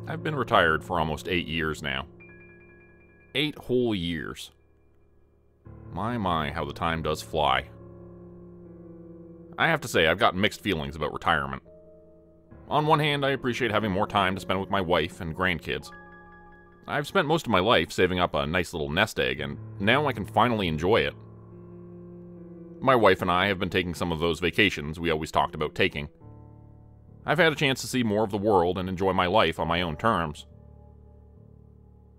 I've been retired for almost 8 years now. 8 whole years. My, how the time does fly. I have to say, I've got mixed feelings about retirement. On one hand, I appreciate having more time to spend with my wife and grandkids. I've spent most of my life saving up a nice little nest egg, and now I can finally enjoy it. My wife and I have been taking some of those vacations we always talked about taking. I've had a chance to see more of the world and enjoy my life on my own terms.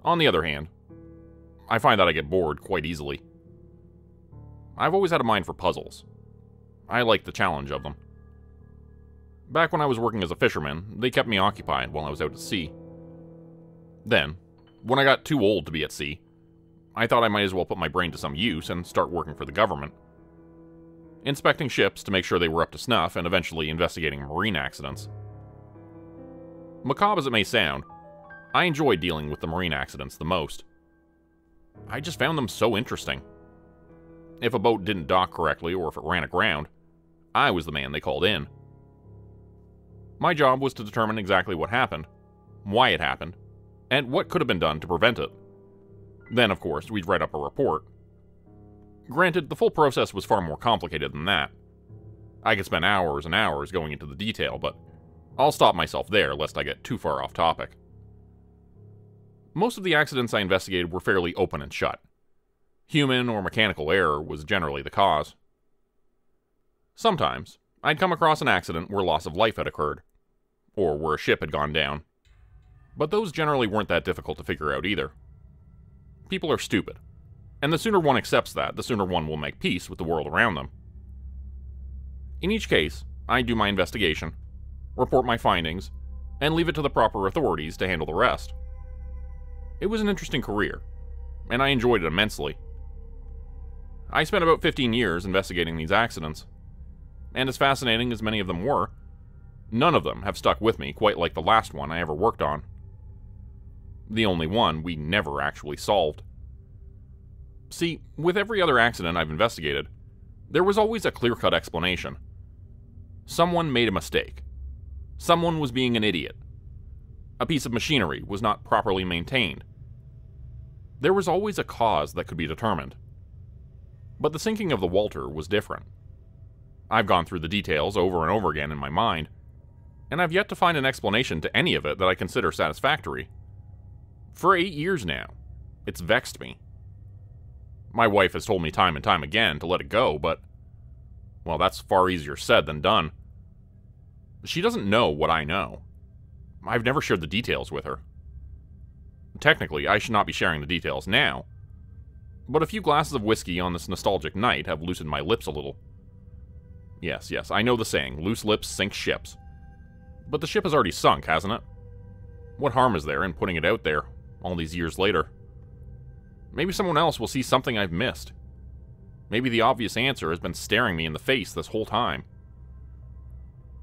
On the other hand, I find that I get bored quite easily. I've always had a mind for puzzles. I like the challenge of them. Back when I was working as a fisherman, they kept me occupied while I was out at sea. Then, when I got too old to be at sea, I thought I might as well put my brain to some use and start working for the government. Inspecting ships to make sure they were up to snuff and eventually investigating marine accidents. Macabre as it may sound, I enjoy dealing with the marine accidents the most. I just found them so interesting. If a boat didn't dock correctly or if it ran aground, I was the man they called in. My job was to determine exactly what happened, why it happened, and what could have been done to prevent it. Then, of course, we'd write up a report. Granted, the full process was far more complicated than that. I could spend hours and hours going into the detail, but I'll stop myself there lest I get too far off topic. Most of the accidents I investigated were fairly open and shut. Human or mechanical error was generally the cause. Sometimes, I'd come across an accident where loss of life had occurred, or where a ship had gone down. But those generally weren't that difficult to figure out either. People are stupid. And the sooner one accepts that, the sooner one will make peace with the world around them. In each case, I do my investigation, report my findings, and leave it to the proper authorities to handle the rest. It was an interesting career, and I enjoyed it immensely. I spent about 15 years investigating these accidents, and as fascinating as many of them were, none of them have stuck with me quite like the last one I ever worked on. The only one we never actually solved. See, with every other accident I've investigated, there was always a clear-cut explanation. Someone made a mistake. Someone was being an idiot. A piece of machinery was not properly maintained. There was always a cause that could be determined. But the sinking of the Walter was different. I've gone through the details over and over again in my mind, and I've yet to find an explanation to any of it that I consider satisfactory. For 8 years now, it's vexed me. My wife has told me time and time again to let it go, but, well, that's far easier said than done. She doesn't know what I know. I've never shared the details with her. Technically, I should not be sharing the details now, but a few glasses of whiskey on this nostalgic night have loosened my lips a little. Yes, I know the saying, loose lips sink ships. But the ship has already sunk, hasn't it? What harm is there in putting it out there, all these years later? Maybe someone else will see something I've missed. Maybe the obvious answer has been staring me in the face this whole time.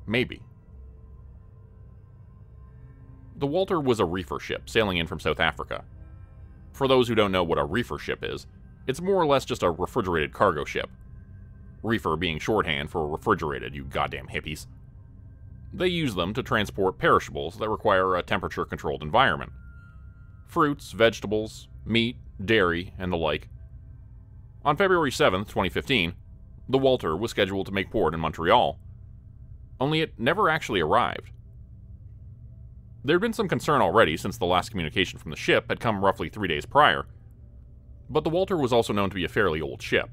Maybe. The Walter was a reefer ship sailing in from South Africa. For those who don't know what a reefer ship is, it's more or less just a refrigerated cargo ship. Reefer being shorthand for refrigerated, you goddamn hippies. They use them to transport perishables that require a temperature-controlled environment. Fruits, vegetables, meat, dairy, and the like. On February 7th, 2015, the Walter was scheduled to make port in Montreal, only it never actually arrived. There had been some concern already since the last communication from the ship had come roughly 3 days prior, but the Walter was also known to be a fairly old ship.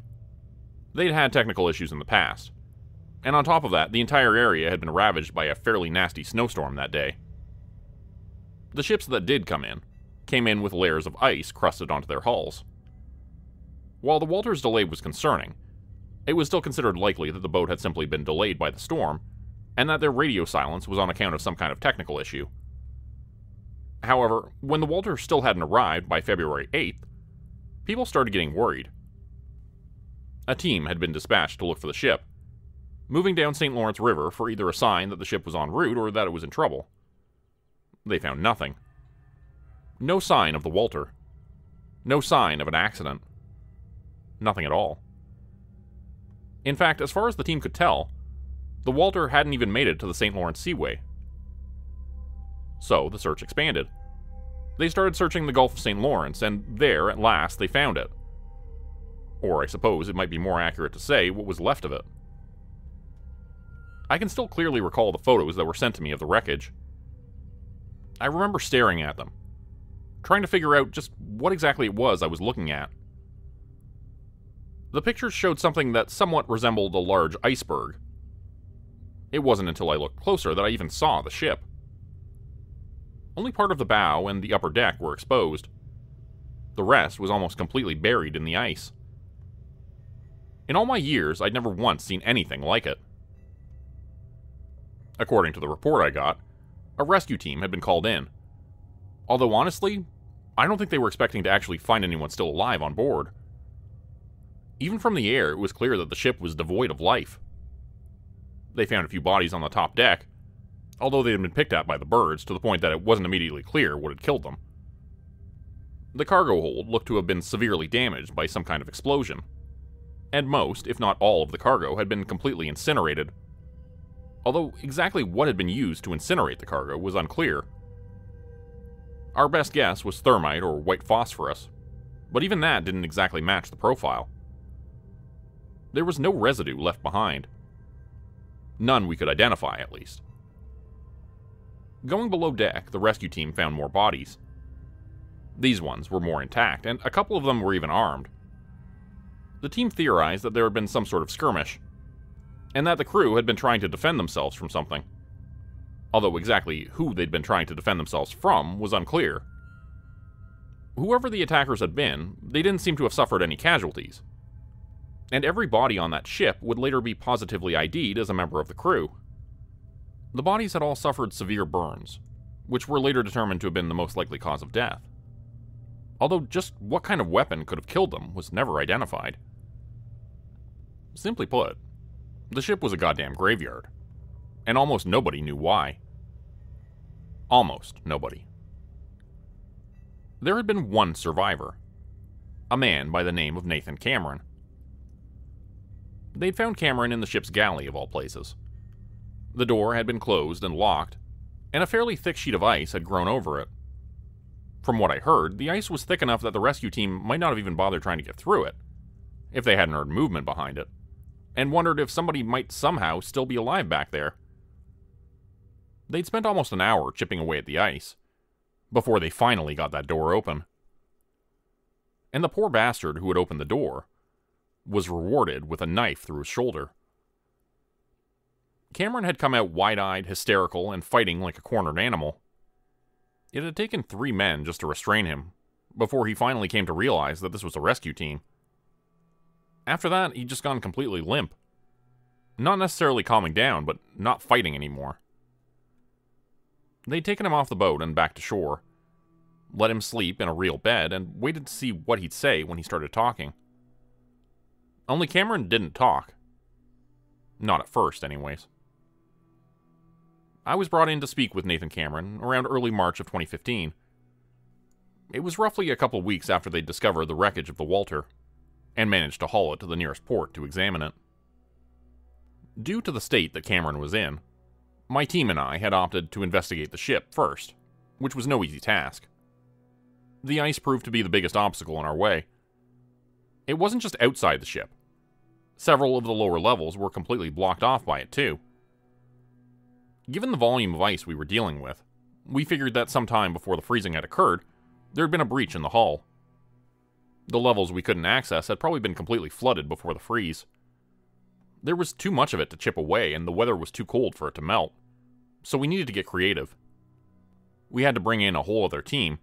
They'd had technical issues in the past, and on top of that, the entire area had been ravaged by a fairly nasty snowstorm that day. The ships that did come in with layers of ice crusted onto their hulls. While the Walter's delay was concerning, it was still considered likely that the boat had simply been delayed by the storm, and that their radio silence was on account of some kind of technical issue. However, when the Walter still hadn't arrived by February 8th, people started getting worried. A team had been dispatched to look for the ship, moving down St. Lawrence River for either a sign that the ship was en route or that it was in trouble. They found nothing. No sign of the Walter. No sign of an accident. Nothing at all. In fact, as far as the team could tell, the Walter hadn't even made it to the St. Lawrence Seaway. so the search expanded. They started searching the Gulf of St. Lawrence, and there, at last, they found it. Or I suppose it might be more accurate to say what was left of it. I can still clearly recall the photos that were sent to me of the wreckage. I remember staring at them, trying to figure out just what exactly it was I was looking at. The pictures showed something that somewhat resembled a large iceberg. It wasn't until I looked closer that I even saw the ship. Only part of the bow and the upper deck were exposed. The rest was almost completely buried in the ice. In all my years, I'd never once seen anything like it. According to the report I got, a rescue team had been called in. Although honestly, I don't think they were expecting to actually find anyone still alive on board. Even from the air, it was clear that the ship was devoid of life. They found a few bodies on the top deck, although they had been picked at by the birds to the point that it wasn't immediately clear what had killed them. The cargo hold looked to have been severely damaged by some kind of explosion, and most, if not all, of the cargo had been completely incinerated. Although exactly what had been used to incinerate the cargo was unclear. Our best guess was thermite or white phosphorus, but even that didn't exactly match the profile. There was no residue left behind. None we could identify, at least. Going below deck, the rescue team found more bodies. These ones were more intact, and a couple of them were even armed. The team theorized that there had been some sort of skirmish, and that the crew had been trying to defend themselves from something. Although exactly who they'd been trying to defend themselves from was unclear. Whoever the attackers had been, they didn't seem to have suffered any casualties. And every body on that ship would later be positively ID'd as a member of the crew. The bodies had all suffered severe burns, which were later determined to have been the most likely cause of death. Although just what kind of weapon could have killed them was never identified. Simply put, the ship was a goddamn graveyard, and almost nobody knew why. Almost nobody. There had been one survivor, a man by the name of Nathan Cameron. They'd found Cameron in the ship's galley, of all places. The door had been closed and locked, and a fairly thick sheet of ice had grown over it. From what I heard, the ice was thick enough that the rescue team might not have even bothered trying to get through it, if they hadn't heard movement behind it, and wondered if somebody might somehow still be alive back there. They'd spent almost an hour chipping away at the ice, before they finally got that door open. And the poor bastard who had opened the door was rewarded with a knife through his shoulder. Cameron had come out wide-eyed, hysterical, and fighting like a cornered animal. It had taken 3 men just to restrain him, before he finally came to realize that this was a rescue team. After that, he'd just gone completely limp. Not necessarily calming down, but not fighting anymore. They'd taken him off the boat and back to shore, let him sleep in a real bed, and waited to see what he'd say when he started talking. Only Cameron didn't talk. Not at first, anyways. I was brought in to speak with Nathan Cameron around early March of 2015. It was roughly a couple weeks after they'd discovered the wreckage of the Walter, and managed to haul it to the nearest port to examine it. Due to the state that Cameron was in, my team and I had opted to investigate the ship first, which was no easy task. The ice proved to be the biggest obstacle in our way. It wasn't just outside the ship. Several of the lower levels were completely blocked off by it, too. Given the volume of ice we were dealing with, we figured that sometime before the freezing had occurred, there had been a breach in the hull. The levels we couldn't access had probably been completely flooded before the freeze. There was too much of it to chip away, and the weather was too cold for it to melt, so we needed to get creative. We had to bring in a whole other team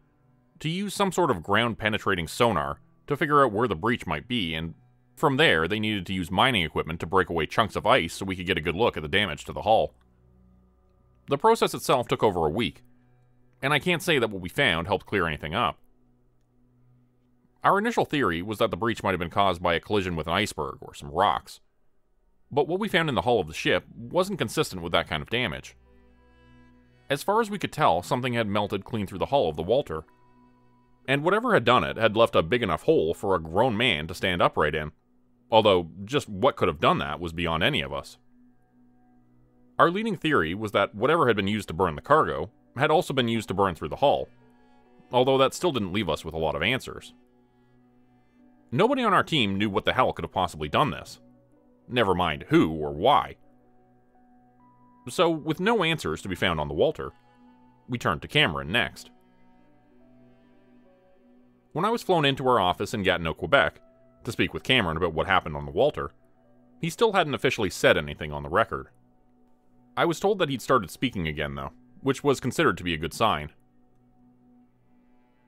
to use some sort of ground-penetrating sonar to figure out where the breach might be, and from there, they needed to use mining equipment to break away chunks of ice so we could get a good look at the damage to the hull. The process itself took over a week, and I can't say that what we found helped clear anything up. Our initial theory was that the breach might have been caused by a collision with an iceberg or some rocks, but what we found in the hull of the ship wasn't consistent with that kind of damage. As far as we could tell, something had melted clean through the hull of the Walter, and whatever had done it had left a big enough hole for a grown man to stand upright in, although just what could have done that was beyond any of us. Our leading theory was that whatever had been used to burn the cargo had also been used to burn through the hull, although that still didn't leave us with a lot of answers. Nobody on our team knew what the hell could have possibly done this. Never mind who or why. So, with no answers to be found on the Walter, we turned to Cameron next. When I was flown into our office in Gatineau, Quebec, to speak with Cameron about what happened on the Walter, he still hadn't officially said anything on the record. I was told that he'd started speaking again, though, which was considered to be a good sign.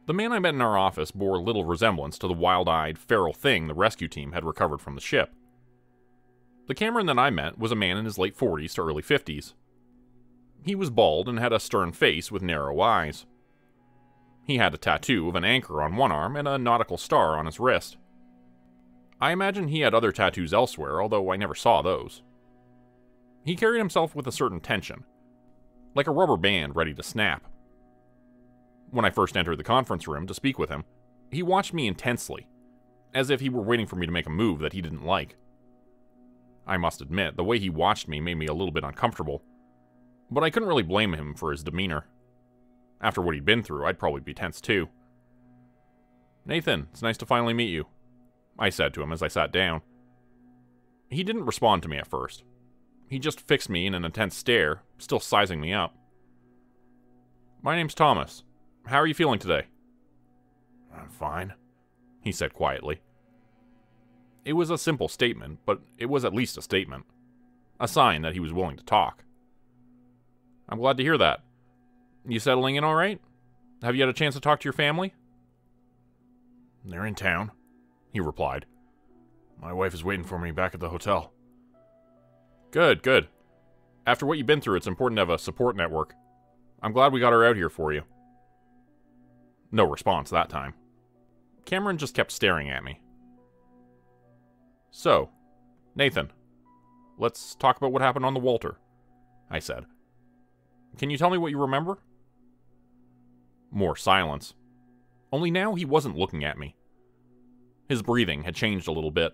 The man I met in our office bore little resemblance to the wild-eyed, feral thing the rescue team had recovered from the ship. The Cameron that I met was a man in his late 40s to early 50s. He was bald and had a stern face with narrow eyes. He had a tattoo of an anchor on one arm and a nautical star on his wrist. I imagine he had other tattoos elsewhere, although I never saw those. He carried himself with a certain tension, like a rubber band ready to snap. When I first entered the conference room to speak with him, he watched me intensely, as if he were waiting for me to make a move that he didn't like. I must admit, the way he watched me made me a little bit uncomfortable, but I couldn't really blame him for his demeanor. After what he'd been through, I'd probably be tense too. "Nathan, it's nice to finally meet you," I said to him as I sat down. He didn't respond to me at first. He just fixed me in an intense stare, still sizing me up. "My name's Thomas. How are you feeling today?" "I'm fine," he said quietly. It was a simple statement, but it was at least a statement. A sign that he was willing to talk. "I'm glad to hear that. You settling in all right? Have you had a chance to talk to your family?" "They're in town," he replied. "My wife is waiting for me back at the hotel." Good, good. After what you've been through, it's important to have a support network. I'm glad we got her out here for you. No response that time. Cameron just kept staring at me. "So, Nathan, let's talk about what happened on the Walter," I said. "Can you tell me what you remember?" More silence. Only now he wasn't looking at me. His breathing had changed a little bit,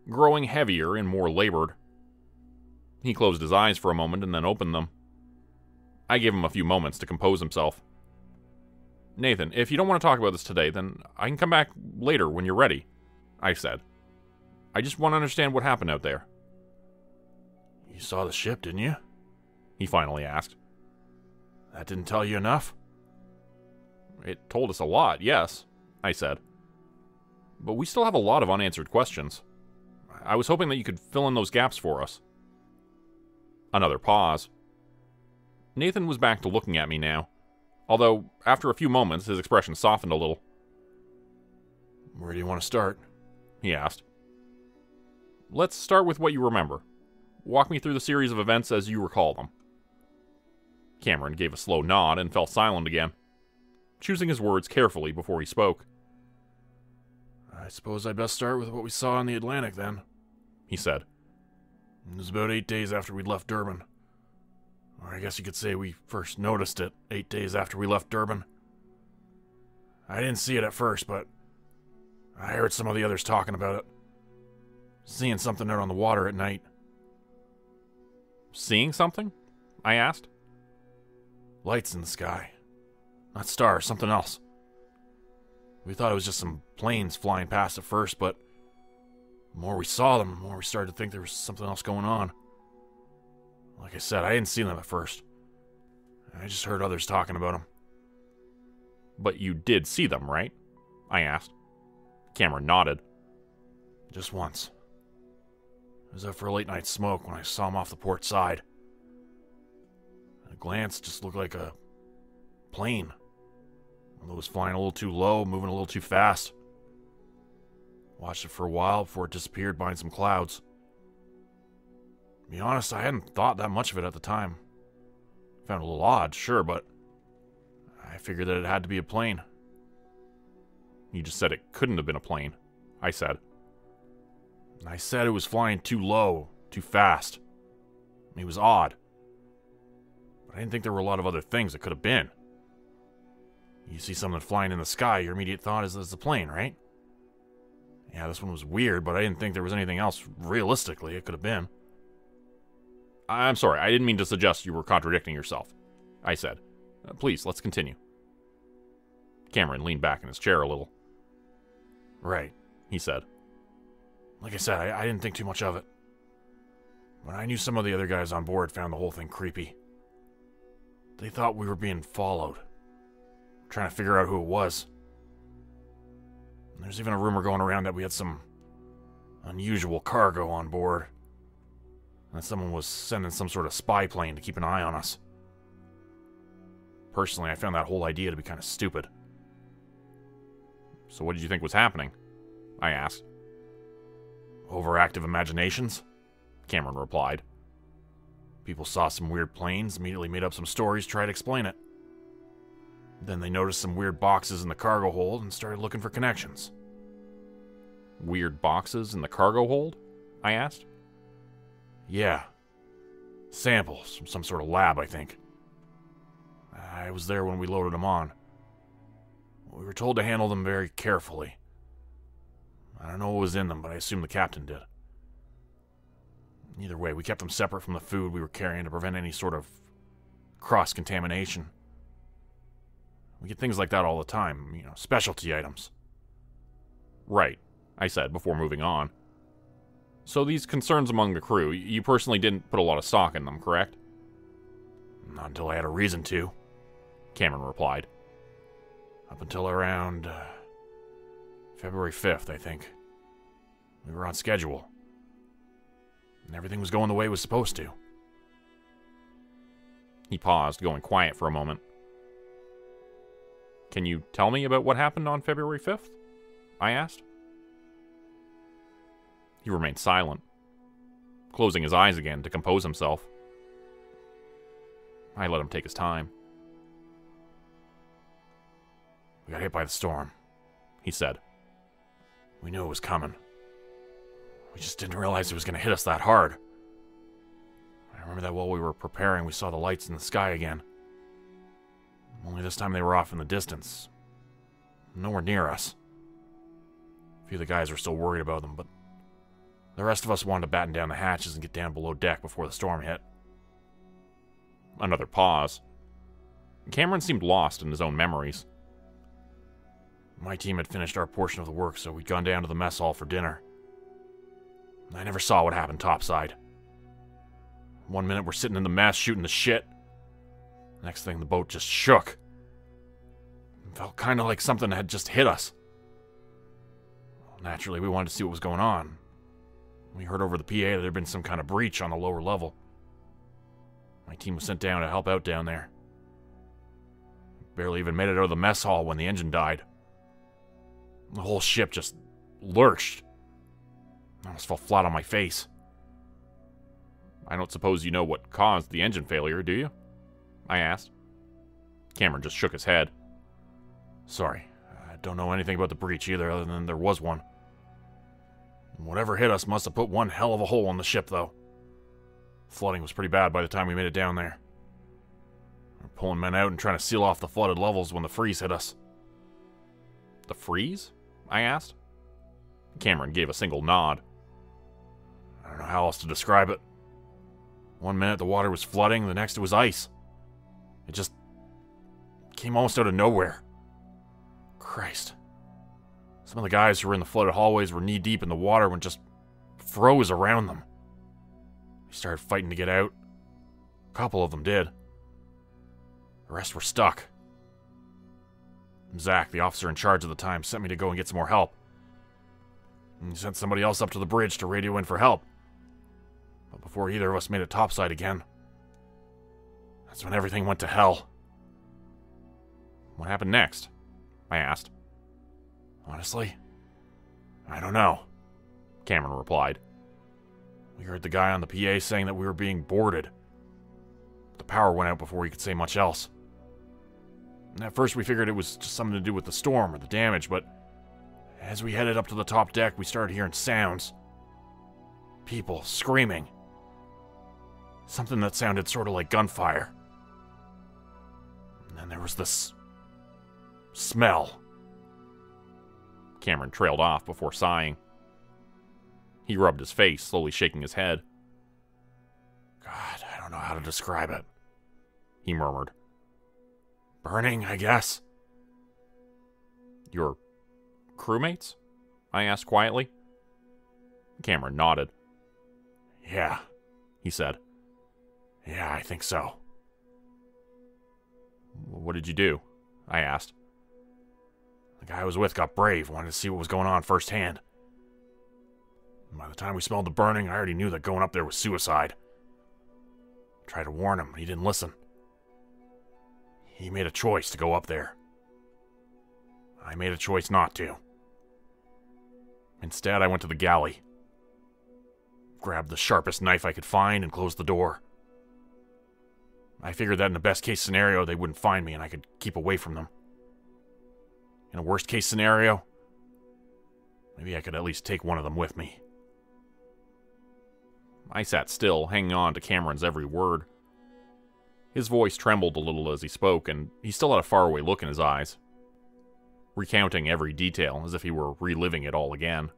growing heavier and more labored. He closed his eyes for a moment and then opened them. I gave him a few moments to compose himself. "Nathan, if you don't want to talk about this today, then I can come back later when you're ready," I said. "I just want to understand what happened out there." "You saw the ship, didn't you?" he finally asked. "That didn't tell you enough?" "It told us a lot, yes," I said. "But we still have a lot of unanswered questions. I was hoping that you could fill in those gaps for us." Another pause. Nathan was back to looking at me now, although after a few moments his expression softened a little. "Where do you want to start?" he asked. "Let's start with what you remember. Walk me through the series of events as you recall them." Cameron gave a slow nod and fell silent again, choosing his words carefully before he spoke. "I suppose I'd best start with what we saw in the Atlantic then," he said. "It was about 8 days after we'd left Durban. Or I guess you could say we first noticed it 8 days after we left Durban. I didn't see it at first, but I heard some of the others talking about it. Seeing something out on the water at night." "Seeing something?" I asked. "Lights in the sky. Not stars, something else. We thought it was just some planes flying past at first, but the more we saw them, the more we started to think there was something else going on. Like I said, I didn't see them at first. I just heard others talking about them." "But you did see them, right?" I asked. Cameron nodded. "Just once. I was out for a late night smoke when I saw them off the port side. At a glance, it just looked like a plane. Although it was flying a little too low, moving a little too fast. Watched it for a while before it disappeared behind some clouds. To be honest, I hadn't thought that much of it at the time. Found it a little odd, sure, but I figured that it had to be a plane." "You just said it couldn't have been a plane," I said. "I said it was flying too low, too fast. It was odd. But I didn't think there were a lot of other things it could have been. You see something flying in the sky, your immediate thought is it's a plane, right? Yeah, this one was weird, but I didn't think there was anything else realistically it could have been." "I'm sorry, I didn't mean to suggest you were contradicting yourself," I said. Please, let's continue. Cameron leaned back in his chair a little. Right, He said. like I said, I didn't think too much of it. But I knew some of the other guys on board found the whole thing creepy. They thought we were being followed, trying to figure out who it was. And there's even a rumor going around that we had some unusual cargo on board, and that someone was sending some sort of spy plane to keep an eye on us. Personally, I found that whole idea to be kind of stupid. So what did you think was happening? I asked. Overactive imaginations? Cameron replied. People saw some weird planes, immediately made up some stories, tried to explain it. Then they noticed some weird boxes in the cargo hold and started looking for connections. Weird boxes in the cargo hold? I asked. Yeah. Samples from some sort of lab, I think. I was there when we loaded them on. We were told to handle them very carefully. I don't know what was in them, but I assume the captain did. Either way, we kept them separate from the food we were carrying to prevent any sort of cross-contamination. We get things like that all the time, specialty items. Right, I said before moving on. So these concerns among the crew, you personally didn't put a lot of stock in them, correct? Not until I had a reason to, Cameron replied. Up until around February 5th, I think. We were on schedule. And everything was going the way it was supposed to. He paused, going quiet for a moment. Can you tell me about what happened on February 5th? I asked. He remained silent, closing his eyes again to compose himself. I let him take his time. We got hit by the storm, he said. We knew it was coming. We just didn't realize it was going to hit us that hard. I remember that while we were preparing, we saw the lights in the sky again. Only this time they were off in the distance. Nowhere near us. A few of the guys were still worried about them, but the rest of us wanted to batten down the hatches and get down below deck before the storm hit. Another pause. Cameron seemed lost in his own memories. My team had finished our portion of the work, so we'd gone down to the mess hall for dinner. I never saw what happened topside. One minute we're sitting in the mess shooting the shit. Next thing the boat just shook. It felt kind of like something had just hit us. Well, naturally, we wanted to see what was going on. We heard over the PA that there had been some kind of breach on the lower level. My team was sent down to help out down there. Barely even made it out of the mess hall when the engine died. The whole ship just lurched. I almost fell flat on my face. I don't suppose you know what caused the engine failure, do you? I asked. Cameron just shook his head. Sorry, I don't know anything about the breach either, other than there was one. Whatever hit us must have put one hell of a hole in the ship, though. Flooding was pretty bad by the time we made it down there. We were pulling men out and trying to seal off the flooded levels when the freeze hit us. The freeze? I asked. Cameron gave a single nod. I don't know how else to describe it. One minute the water was flooding, the next it was ice. It just came almost out of nowhere. Christ. Some of the guys who were in the flooded hallways were knee-deep in the water when it just froze around them. They started fighting to get out. A couple of them did. The rest were stuck. Zach, the officer in charge at the time, sent me to go and get some more help. And he sent somebody else up to the bridge to radio in for help. But before either of us made it topside again, that's when everything went to hell. What happened next? I asked. Honestly, I don't know, Cameron replied. We heard the guy on the PA saying that we were being boarded. The power went out before he could say much else. And at first we figured it was just something to do with the storm or the damage, but as we headed up to the top deck, we started hearing sounds. People screaming. Something that sounded sort of like gunfire. And then there was this smell. Cameron trailed off before sighing. He rubbed his face, slowly shaking his head. God, I don't know how to describe it, he murmured. burning, I guess. Your crewmates? I asked quietly. Cameron nodded. Yeah, he said. Yeah, I think so. What did you do? I asked. The guy I was with got brave, wanted to see what was going on firsthand. By the time we smelled the burning, I already knew that going up there was suicide. I tried to warn him, but he didn't listen. He made a choice to go up there. I made a choice not to. Instead, I went to the galley, grabbed the sharpest knife I could find, and closed the door. I figured that in the best case scenario, they wouldn't find me and I could keep away from them. In a worst case scenario, maybe I could at least take one of them with me. I sat still, hanging on to Cameron's every word. His voice trembled a little as he spoke, and he still had a faraway look in his eyes, recounting every detail as if he were reliving it all again.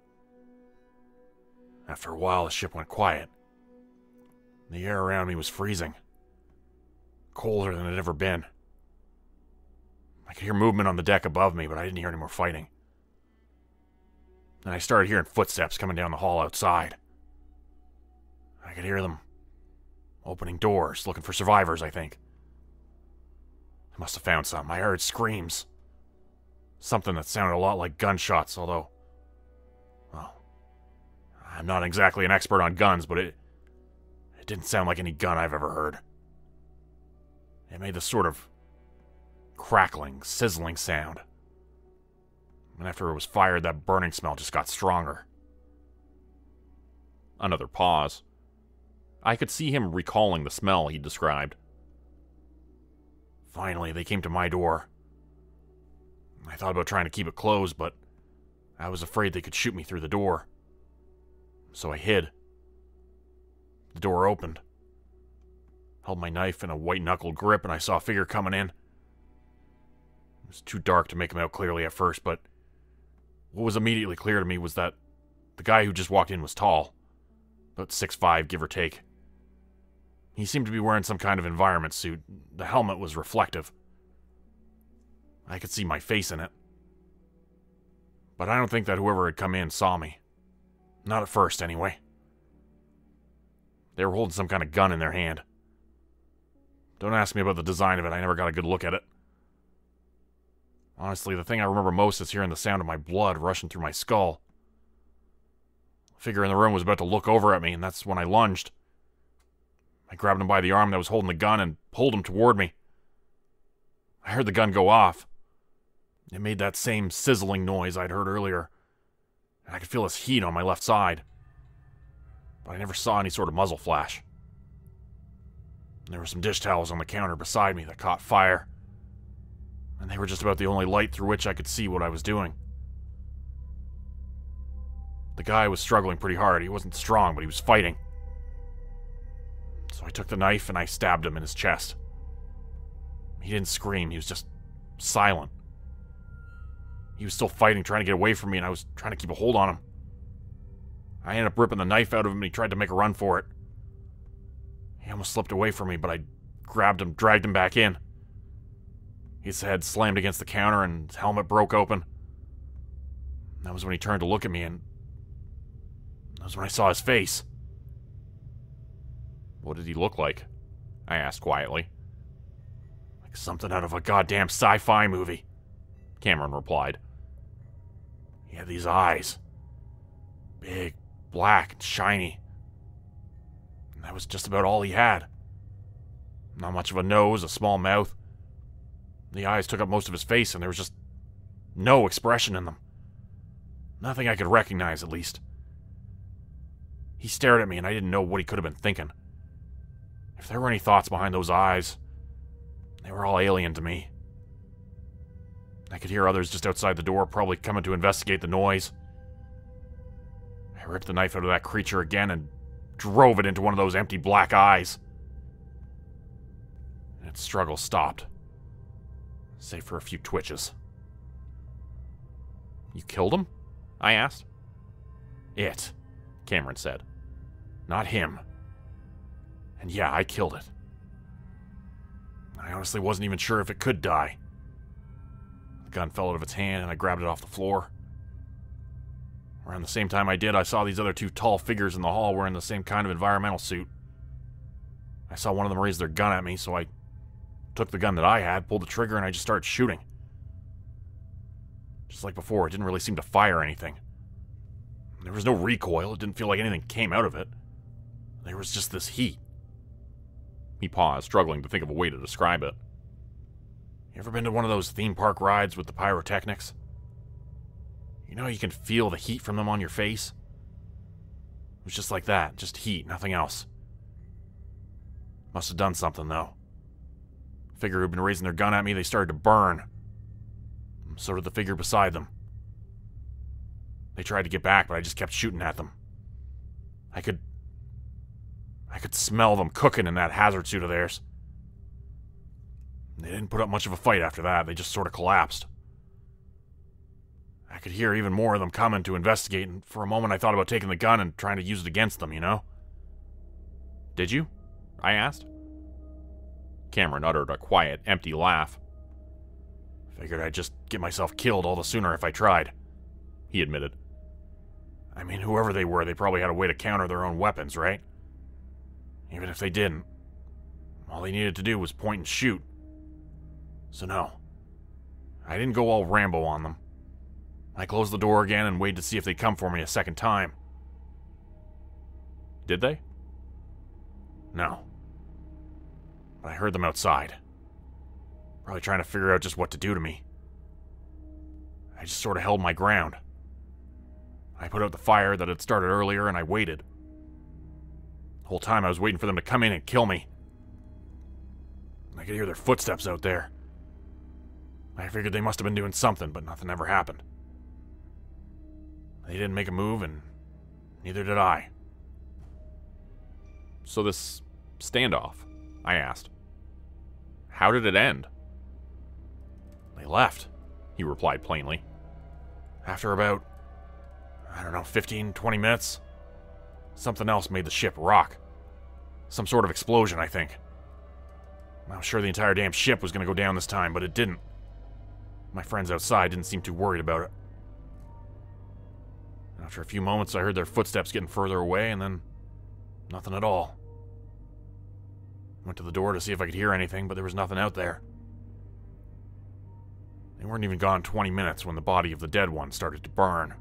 After a while, the ship went quiet. The air around me was freezing, colder than it had ever been. I could hear movement on the deck above me, but I didn't hear any more fighting. Then I started hearing footsteps coming down the hall outside. I could hear them opening doors, looking for survivors, I think. I must have found some. I heard screams. Something that sounded a lot like gunshots, although, well, I'm not exactly an expert on guns, but it didn't sound like any gun I've ever heard. It made this sort of crackling, sizzling sound. And after it was fired, that burning smell just got stronger. Another pause. I could see him recalling the smell he described. Finally, they came to my door. I thought about trying to keep it closed, but I was afraid they could shoot me through the door. So I hid. The door opened. Held my knife in a white-knuckled grip, and I saw a figure coming in. It was too dark to make him out clearly at first, but what was immediately clear to me was that the guy who just walked in was tall, about 6'5", give or take. He seemed to be wearing some kind of environment suit. The helmet was reflective. I could see my face in it. But I don't think that whoever had come in saw me. Not at first, anyway. They were holding some kind of gun in their hand. Don't ask me about the design of it, I never got a good look at it. Honestly, the thing I remember most is hearing the sound of my blood rushing through my skull. The figure in the room was about to look over at me, and that's when I lunged. I grabbed him by the arm that was holding the gun and pulled him toward me. I heard the gun go off. It made that same sizzling noise I'd heard earlier, and I could feel his heat on my left side. But I never saw any sort of muzzle flash. There were some dish towels on the counter beside me that caught fire, and they were just about the only light through which I could see what I was doing. The guy was struggling pretty hard. He wasn't strong, but he was fighting. So I took the knife and I stabbed him in his chest. He didn't scream, he was just silent. He was still fighting, trying to get away from me, and I was trying to keep a hold on him. I ended up ripping the knife out of him, and he tried to make a run for it. He almost slipped away from me, but I grabbed him, dragged him back in. His head slammed against the counter, and his helmet broke open. That was when he turned to look at me, and that was when I saw his face. What did he look like? I asked quietly. Like something out of a goddamn sci-fi movie, Cameron replied. He had these eyes. Big, black, and shiny. And that was just about all he had. Not much of a nose, a small mouth. The eyes took up most of his face, and there was just no expression in them. Nothing I could recognize, at least. He stared at me, and I didn't know what he could have been thinking. If there were any thoughts behind those eyes, they were all alien to me. I could hear others just outside the door, probably coming to investigate the noise. I ripped the knife out of that creature again and drove it into one of those empty black eyes. And its struggle stopped, save for a few twitches. You killed him? I asked. It, Cameron said. Not him. And yeah, I killed it. I honestly wasn't even sure if it could die. gun fell out of its hand and I grabbed it off the floor. Around the same time I did, I saw these other two tall figures in the hall wearing the same kind of environmental suit. I saw one of them raise their gun at me, so I took the gun that I had, pulled the trigger, and I just started shooting. Just like before, it didn't really seem to fire anything. There was no recoil, it didn't feel like anything came out of it. There was just this heat. He paused, struggling to think of a way to describe it. You ever been to one of those theme park rides with the pyrotechnics? You know you can feel the heat from them on your face? It was just like that, just heat, nothing else. Must have done something, though. The figure who'd been raising their gun at me, they started to burn. So did the figure beside them. They tried to get back, but I just kept shooting at them. I could smell them cooking in that hazard suit of theirs. They didn't put up much of a fight after that, they just sort of collapsed. I could hear even more of them coming to investigate, and for a moment I thought about taking the gun and trying to use it against them, you know? Did you? I asked. Cameron uttered a quiet, empty laugh. Figured I'd just get myself killed all the sooner if I tried, he admitted. I mean, whoever they were, they probably had a way to counter their own weapons, right? Even if they didn't, all they needed to do was point and shoot. So no, I didn't go all Rambo on them. I closed the door again and waited to see if they'd come for me a second time. Did they? No. But I heard them outside. Probably trying to figure out just what to do to me. I just sort of held my ground. I put out the fire that had started earlier and I waited. The whole time I was waiting for them to come in and kill me. I could hear their footsteps out there. I figured they must have been doing something, but nothing ever happened. They didn't make a move, and neither did I. So this standoff, I asked. How did it end? They left, he replied plainly. After about, 15, 20 minutes, something else made the ship rock. Some sort of explosion, I think. I was sure the entire damn ship was going to go down this time, but it didn't. My friends outside didn't seem too worried about it. After a few moments, I heard their footsteps getting further away, and then nothing at all. Went to the door to see if I could hear anything, but there was nothing out there. They weren't even gone 20 minutes when the body of the dead one started to burn.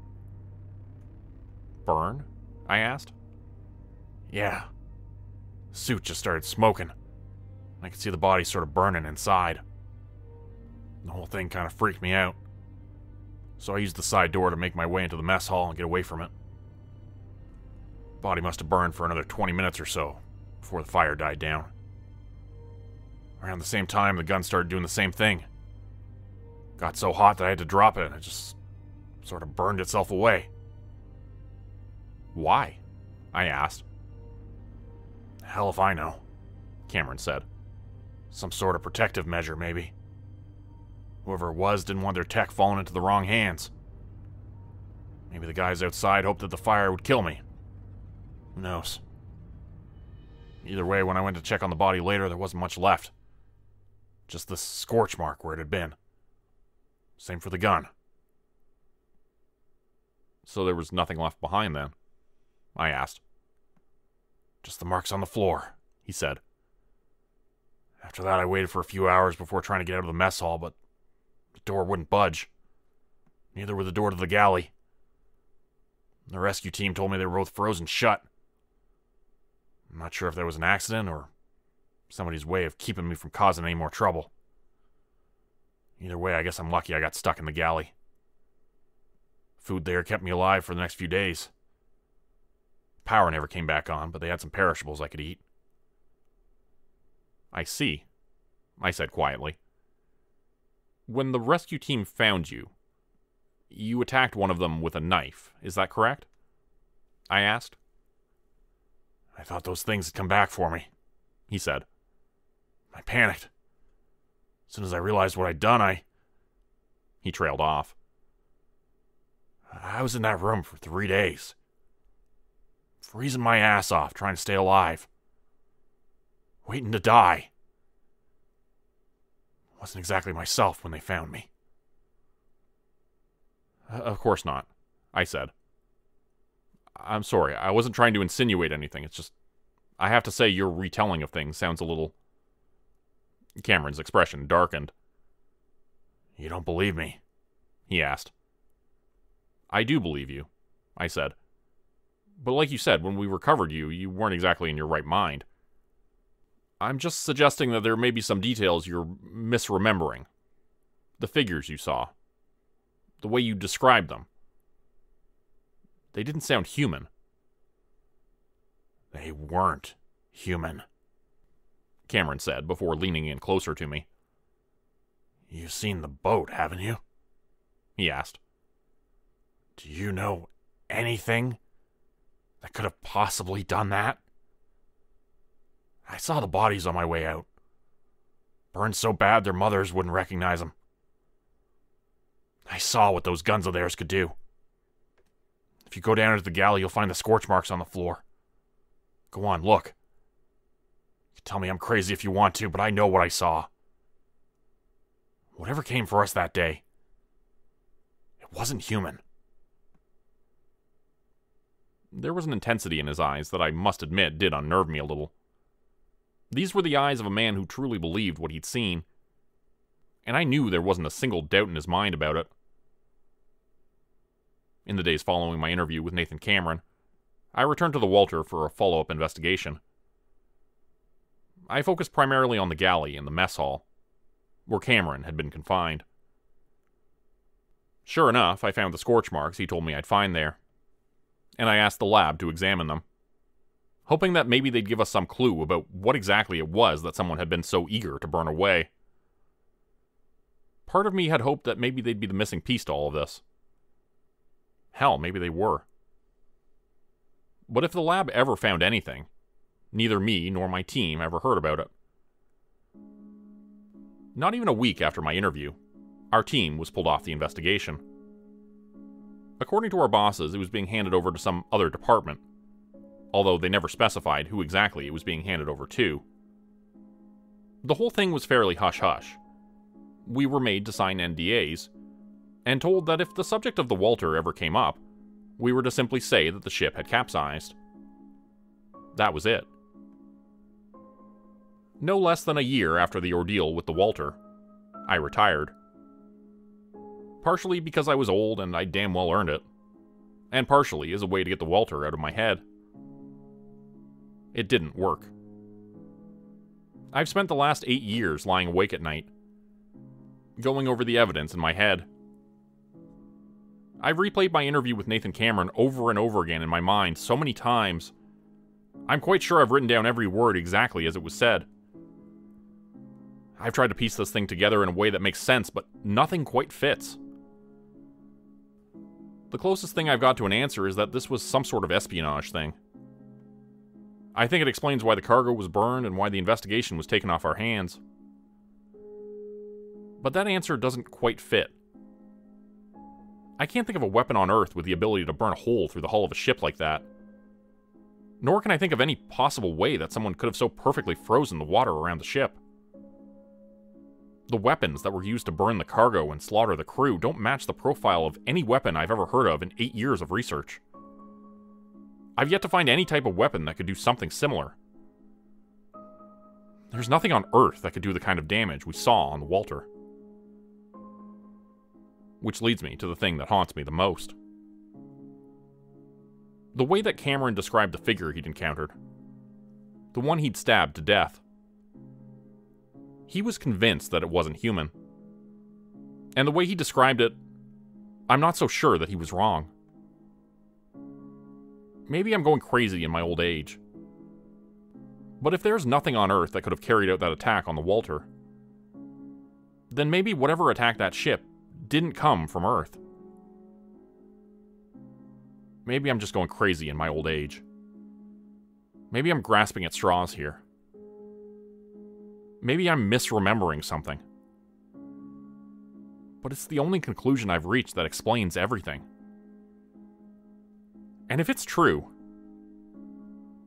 Burn? I asked. Yeah. The suit just started smoking. I could see the body sort of burning inside. The whole thing kind of freaked me out. So I used the side door to make my way into the mess hall and get away from it. The body must have burned for another 20 minutes or so before the fire died down. Around the same time, the gun started doing the same thing. Got so hot that I had to drop it, and it just sort of burned itself away. Why? I asked. Hell if I know, Cameron said. Some sort of protective measure, maybe. Whoever it was didn't want their tech falling into the wrong hands. Maybe the guys outside hoped that the fire would kill me. Who knows? Either way, when I went to check on the body later, there wasn't much left. Just this scorch mark where it had been. Same for the gun. So there was nothing left behind then? I asked. Just the marks on the floor, he said. After that, I waited for a few hours before trying to get out of the mess hall, but the door wouldn't budge. Neither would the door to the galley. The rescue team told me they were both frozen shut. I'm not sure if that was an accident or somebody's way of keeping me from causing any more trouble. Either way, I guess I'm lucky I got stuck in the galley. Food there kept me alive for the next few days. Power never came back on, but they had some perishables I could eat. I see, I said quietly. When the rescue team found you, you attacked one of them with a knife, is that correct? I asked. I thought those things had come back for me, he said. I panicked. As soon as I realized what I'd done, He trailed off. I was in that room for 3 days. Freezing my ass off, trying to stay alive. Waiting to die. Wasn't exactly myself when they found me. Of course not, I said. I'm sorry, I wasn't trying to insinuate anything. It's just, I have to say your retelling of things sounds a little... Cameron's expression darkened. You don't believe me? He asked. I do believe you, I said. But like you said, when we recovered you, you weren't exactly in your right mind. I'm just suggesting that there may be some details you're misremembering. The figures you saw. The way you described them. They didn't sound human. They weren't human, Cameron said before leaning in closer to me. You've seen the boat, haven't you? He asked. Do you know anything that could have possibly done that? I saw the bodies on my way out. Burned so bad their mothers wouldn't recognize them. I saw what those guns of theirs could do. If you go down into the galley, you'll find the scorch marks on the floor. Go on, look. You can tell me I'm crazy if you want to, but I know what I saw. Whatever came for us that day, it wasn't human. There was an intensity in his eyes that I must admit did unnerve me a little. These were the eyes of a man who truly believed what he'd seen, and I knew there wasn't a single doubt in his mind about it. In the days following my interview with Nathan Cameron, I returned to the Walter for a follow-up investigation. I focused primarily on the galley and the mess hall, where Cameron had been confined. Sure enough, I found the scorch marks he told me I'd find there, and I asked the lab to examine them, hoping that maybe they'd give us some clue about what exactly it was that someone had been so eager to burn away. Part of me had hoped that maybe they'd be the missing piece to all of this. Hell, maybe they were. But if the lab ever found anything, neither me nor my team ever heard about it. Not even a week after my interview, our team was pulled off the investigation. According to our bosses, it was being handed over to some other department, although they never specified who exactly it was being handed over to. The whole thing was fairly hush-hush. We were made to sign NDAs, and told that if the subject of the Walter ever came up, we were to simply say that the ship had capsized. That was it. No less than a year after the ordeal with the Walter, I retired. Partially because I was old and I damn well earned it, and partially as a way to get the Walter out of my head. It didn't work. I've spent the last 8 years lying awake at night, going over the evidence in my head. I've replayed my interview with Nathan Cameron over and over again in my mind so many times, I'm quite sure I've written down every word exactly as it was said. I've tried to piece this thing together in a way that makes sense, but nothing quite fits. The closest thing I've got to an answer is that this was some sort of espionage thing. I think it explains why the cargo was burned and why the investigation was taken off our hands. But that answer doesn't quite fit. I can't think of a weapon on Earth with the ability to burn a hole through the hull of a ship like that. Nor can I think of any possible way that someone could have so perfectly frozen the water around the ship. The weapons that were used to burn the cargo and slaughter the crew don't match the profile of any weapon I've ever heard of in 8 years of research. I've yet to find any type of weapon that could do something similar. There's nothing on Earth that could do the kind of damage we saw on the Walter. Which leads me to the thing that haunts me the most. The way that Cameron described the figure he'd encountered. The one he'd stabbed to death. He was convinced that it wasn't human. And the way he described it, I'm not so sure that he was wrong. Maybe I'm going crazy in my old age. But if there's nothing on Earth that could have carried out that attack on the Walter, then maybe whatever attacked that ship didn't come from Earth. Maybe I'm just going crazy in my old age. Maybe I'm grasping at straws here. Maybe I'm misremembering something. But it's the only conclusion I've reached that explains everything. And if it's true,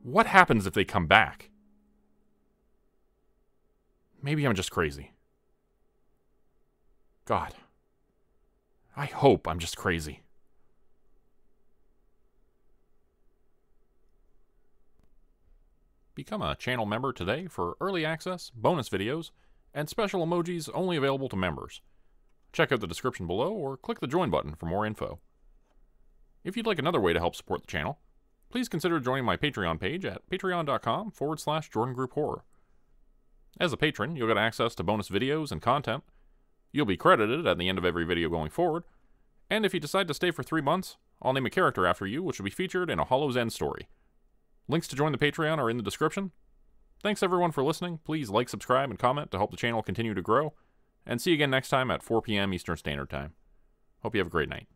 what happens if they come back? Maybe I'm just crazy. God, I hope I'm just crazy. Become a channel member today for early access, bonus videos, and special emojis only available to members. Check out the description below or click the join button for more info. If you'd like another way to help support the channel, please consider joining my Patreon page at patreon.com/JordanGroupeHorror. As a patron, you'll get access to bonus videos and content. You'll be credited at the end of every video going forward, and if you decide to stay for 3 months, I'll name a character after you which will be featured in a Hollow's End story. Links to join the Patreon are in the description. Thanks everyone for listening. Please like, subscribe, and comment to help the channel continue to grow. And see you again next time at 4 p.m. Eastern Standard Time. Hope you have a great night.